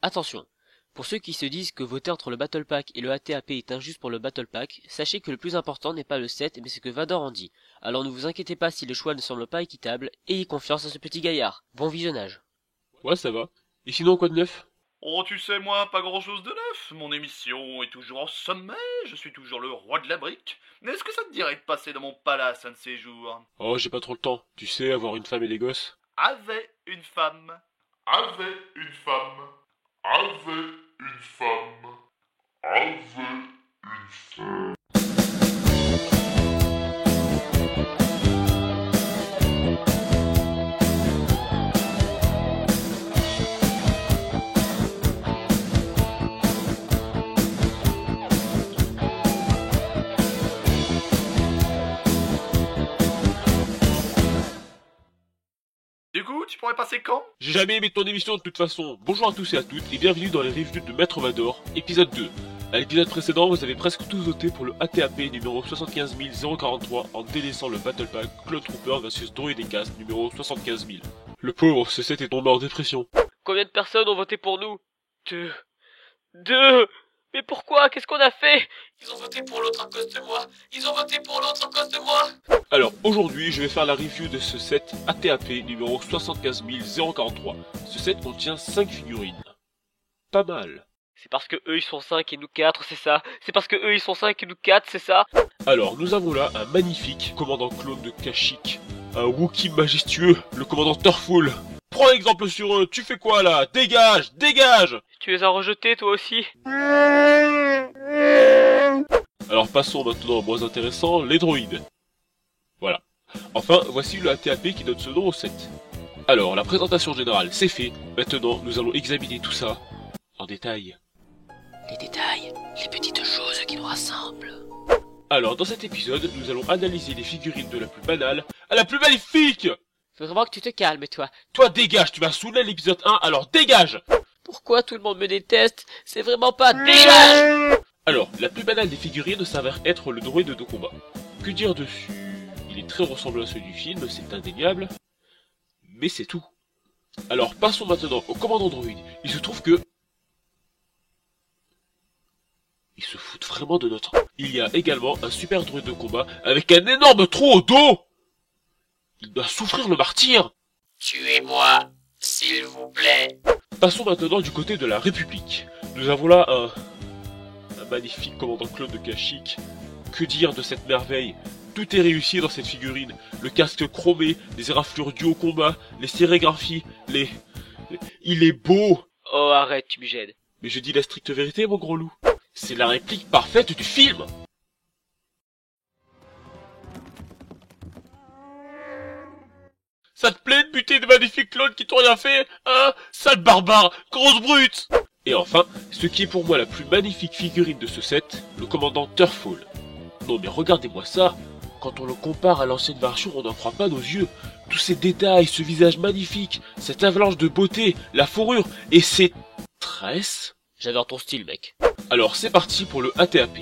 Attention, pour ceux qui se disent que voter entre le Battle Pack et le ATAP est injuste pour le Battle Pack, sachez que le plus important n'est pas le set, mais ce que Vador en dit. Alors ne vous inquiétez pas si le choix ne semble pas équitable, ayez confiance en ce petit gaillard. Bon visionnage. Ouais, ça va. Et sinon, quoi de neuf? Oh, tu sais, moi, pas grand-chose de neuf. Mon émission est toujours en sommet, je suis toujours le roi de la brique. Est-ce que ça te dirait de passer dans mon palace un de ces jours? Oh, j'ai pas trop le temps. Tu sais, avoir une femme et des gosses. Avait une femme. Avait une femme. Avait une femme. Avait une femme. Du coup, tu pourrais passer quand? J'ai jamais aimé ton émission de toute façon. Bonjour à tous et à toutes et bienvenue dans les reviews de Maître Vador, épisode 2. À l'épisode précédent, vous avez presque tous voté pour le ATAP numéro 75043 en délaissant le Battle Pack Clone Trooper vs Droid et Cast numéro 75000. Le pauvre, ce set est tombé en dépression. Combien de personnes ont voté pour nous? Deux. Mais pourquoi? Qu'est-ce qu'on a fait? Ils ont voté pour l'autre à cause de moi. Ils ont voté pour l'autre à cause de moi. Alors aujourd'hui, je vais faire la review de ce set ATAP numéro 75043. Ce set contient 5 figurines. Pas mal. C'est parce que eux ils sont 5 et nous 4, c'est ça? C'est parce que eux ils sont 5 et nous 4, c'est ça? Alors, nous avons là un magnifique commandant clone de Kashyyyk. Un Wookiee majestueux, le commandant Turful. Prends exemple sur eux, tu fais quoi là? Dégage, dégage! Tu les as rejetés toi aussi? Alors passons maintenant au moins intéressant, les droïdes. Voilà. Enfin, voici le ATAP qui donne ce nom au set. Alors, la présentation générale, c'est fait. Maintenant, nous allons examiner tout ça en détail. Les détails, les petites choses qui nous rassemblent. Alors, dans cet épisode, nous allons analyser les figurines de la plus banale à la plus magnifique! Faut vraiment que tu te calmes, toi. Toi, dégage, tu m'as saoulé à l'épisode 1, alors dégage! Pourquoi tout le monde me déteste? C'est vraiment pas dégage! Alors, la plus banale des figurines s'avère être le droïde de combat. Que dire dessus? Il est très ressemblant à celui du film, c'est indéniable. Mais c'est tout. Alors, passons maintenant au commandant droïde. Il se trouve que... Ils se foutent vraiment de notre... Il y a également un super droïde de combat avec un énorme trou au dos! Il doit souffrir le martyr! Tuez-moi, s'il vous plaît. Passons maintenant du côté de la République. Nous avons là un magnifique commandant clone de Kashyyyk. Que dire de cette merveille? Tout est réussi dans cette figurine. Le casque chromé, les éraflures dues au combat, les sérigraphies, Il est beau! Oh arrête, tu me gênes. Mais je dis la stricte vérité, mon gros loup. C'est la réplique parfaite du film! Ça te plaît de buter de magnifiques clones qui t'ont rien fait? Hein? Sale barbare! Grosse brute! Et enfin, ce qui est pour moi la plus magnifique figurine de ce set, le commandant Turful. Non mais regardez-moi ça! Quand on le compare à l'ancienne version, on n'en croit pas nos yeux. Tous ces détails, ce visage magnifique, cette avalanche de beauté, la fourrure et ces tresses. J'adore ton style, mec. Alors c'est parti pour le ATAP.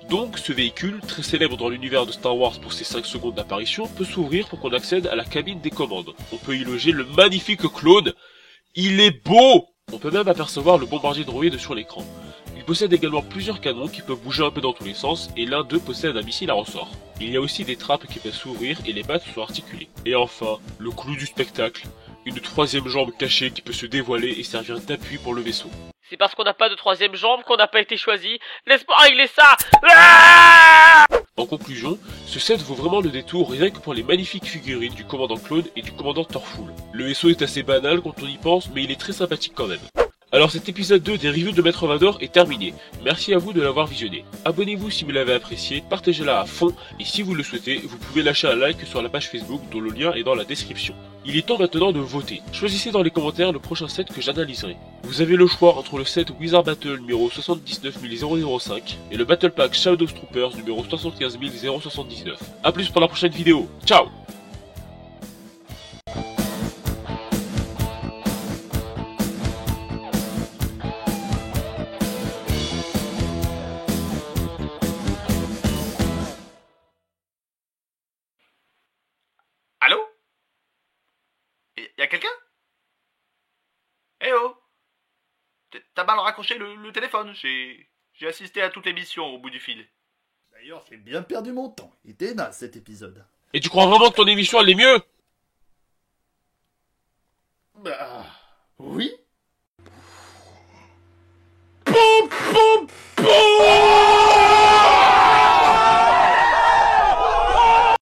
Donc ce véhicule, très célèbre dans l'univers de Star Wars pour ses 5 secondes d'apparition, peut s'ouvrir pour qu'on accède à la cabine des commandes. On peut y loger le magnifique clone. Il est beau! On peut même apercevoir le bombardier droïde sur l'écran. Il possède également plusieurs canons qui peuvent bouger un peu dans tous les sens, et l'un d'eux possède un missile à ressort. Il y a aussi des trappes qui peuvent s'ouvrir et les pattes sont articulées. Et enfin, le clou du spectacle, une troisième jambe cachée qui peut se dévoiler et servir d'appui pour le vaisseau. C'est parce qu'on n'a pas de troisième jambe qu'on n'a pas été choisi. Laisse-moi régler ça. Ah! En conclusion, ce set vaut vraiment le détour rien que pour les magnifiques figurines du commandant Clone et du commandant Turful. Le vaisseau est assez banal quand on y pense, mais il est très sympathique quand même. Alors cet épisode 2 des reviews de Maître Vador est terminé. Merci à vous de l'avoir visionné. Abonnez-vous si vous l'avez apprécié, partagez-la à fond, et si vous le souhaitez, vous pouvez lâcher un like sur la page Facebook dont le lien est dans la description. Il est temps maintenant de voter. Choisissez dans les commentaires le prochain set que j'analyserai. Vous avez le choix entre le set Wizard Battle numéro 79005 et le Battle Pack Shadow Troopers numéro 75079. A plus pour la prochaine vidéo. Ciao! Allô? Y a quelqu'un? Eh oh! T'as mal raccroché le téléphone, j'ai assisté à toute l'émission au bout du fil. D'ailleurs, j'ai bien perdu mon temps. Il était naze cet épisode. Et tu crois vraiment que ton émission elle est mieux? Bah... oui. Pom, pom.